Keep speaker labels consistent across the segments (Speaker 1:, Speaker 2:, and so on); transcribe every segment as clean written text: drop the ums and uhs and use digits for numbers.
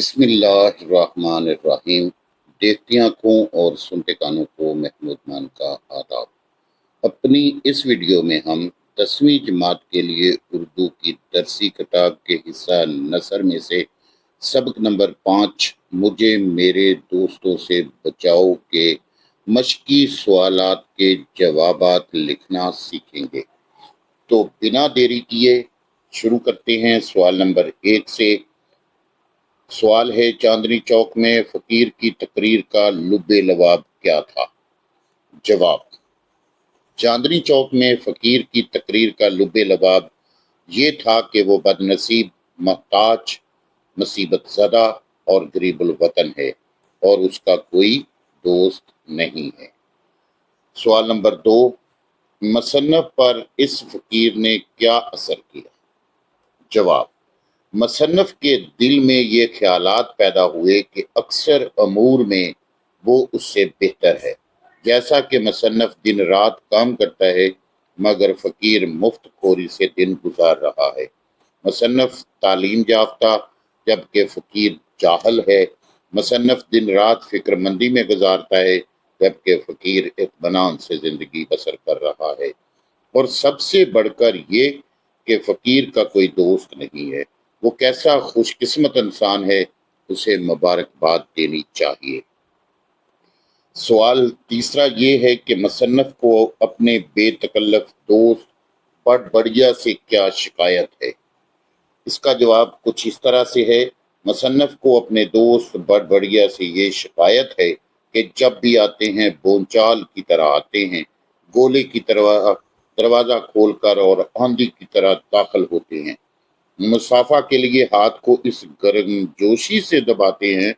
Speaker 1: بسم اللہ الرحمن الرحیم۔ دیکھتی آنکھوں اور سنتے کانوں کو محمود مان کا آداب۔ اپنی اس ویڈیو میں ہم 10ویں جماعت کے لیے اردو کی درسی کتاب کے حصہ نثر میں سے سبق نمبر 5 مجھے میرے دوستوں سے بچاؤ کے مشقی سوالات کے جوابات لکھنا سیکھیں گے۔ تو بنا دیری کیے شروع کرتے ہیں سوال نمبر 1 سے۔ سوال ہے، چاندنی چوک میں فقیر کی تقریر کا لب لباب کیا تھا؟ جواب: چاندنی چوک میں فقیر کی تقریر کا لب لباب یہ تھا کہ وہ بد نصیب، محتاج، مصیبت زدہ اور غریب الوطن ہے اور اس کا کوئی دوست نہیں ہے۔ سوال نمبر 2، مصنف پر اس فقیر نے کیا اثر کیا؟ جواب: مصنف کے دل میں یہ خیالات پیدا ہوئے کہ اکثر امور میں وہ اس سے بہتر ہے۔ جیسا کہ مصنف دن رات کام کرتا ہے مگر فقیر مفت خوری سے دن گزار رہا ہے۔ مصنف تعلیم یافتہ جبکہ فقیر جاہل ہے۔ مصنف دن رات فکر مندی میں گزارتا ہے جبکہ فقیر اطمینان سے زندگی بسر کر رہا ہے۔ اور سب سے بڑھ کر یہ کہ فقیر کا کوئی دوست نہیں ہے۔ وہ کیسا خوش قسمت انسان ہے، اسے مبارکباد دینی چاہیے۔ سوال تیسرا یہ ہے کہ مصنف کو اپنے بے تکلف دوست بڑ بڑیا سے کیا شکایت ہے؟ اس کا جواب کچھ اس طرح سے ہے۔ مصنف کو اپنے دوست بڑ بڑیا سے یہ شکایت ہے کہ جب بھی آتے ہیں بونچال کی طرح آتے ہیں، گولے کی طرح دروازہ کھول کر اور آندھی کی طرح داخل ہوتے ہیں۔ مسافہ کے لیے ہاتھ کو اس گرم جوشی سے دباتے ہیں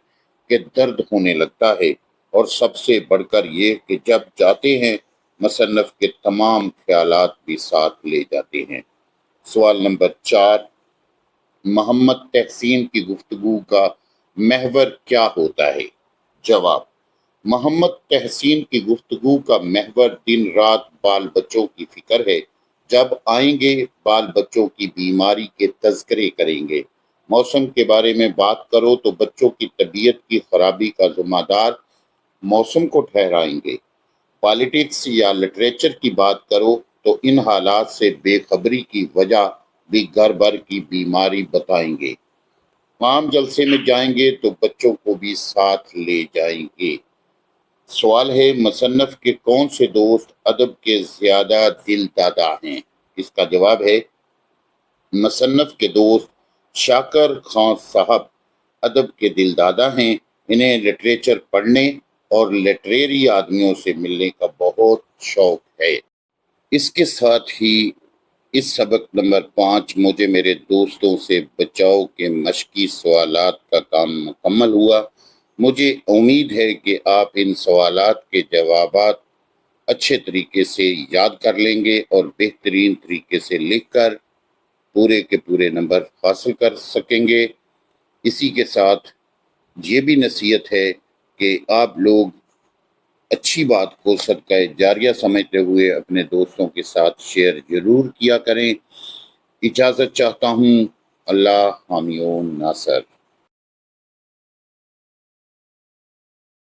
Speaker 1: کہ درد ہونے لگتا ہے، اور سب سے بڑھ کر یہ کہ جب جاتے ہیں مصنف کے تمام خیالات بھی ساتھ لے جاتے ہیں۔ سوال نمبر 4، محمد تحسین کی گفتگو کا محور کیا ہوتا ہے؟ جواب: محمد تحسین کی گفتگو کا محور دن رات بال بچوں کی فکر ہے۔ جب آئیں گے بال بچوں کی بیماری کے تذکرے کریں گے۔ موسم کے بارے میں بات کرو تو بچوں کی طبیعت کی خرابی کا ذمہ دار موسم کو ٹھہرائیں گے۔ پالیٹکس یا لٹریچر کی بات کرو تو ان حالات سے بے خبری کی وجہ بھی گھر بھر کی بیماری بتائیں گے۔ عام جلسے میں جائیں گے تو بچوں کو بھی ساتھ لے جائیں گے۔ سوال ہے، مصنف کے کون سے دوست ادب کے زیادہ دل دادا ہیں؟ اس کا جواب ہے، مصنف کے دوست شاکر خان صاحب ادب کے دل دادا ہیں۔ انہیں لٹریچر پڑھنے اور لٹریری آدمیوں سے ملنے کا بہت شوق ہے۔ اس کے ساتھ ہی اس سبق نمبر 5 مجھے میرے دوستوں سے بچاؤ کے مشقی سوالات کا کام مکمل ہوا۔ مجھے امید ہے کہ آپ ان سوالات کے جوابات اچھے طریقے سے یاد کر لیں گے اور بہترین طریقے سے لکھ کر پورے کے پورے نمبر حاصل کر سکیں گے۔ اسی کے ساتھ یہ بھی نصیحت ہے کہ آپ لوگ اچھی بات کو صدقہ جاریہ سمجھتے ہوئے اپنے دوستوں کے ساتھ شیئر ضرور کیا کریں۔ اجازت چاہتا ہوں۔ اللہ حامی و ناصر۔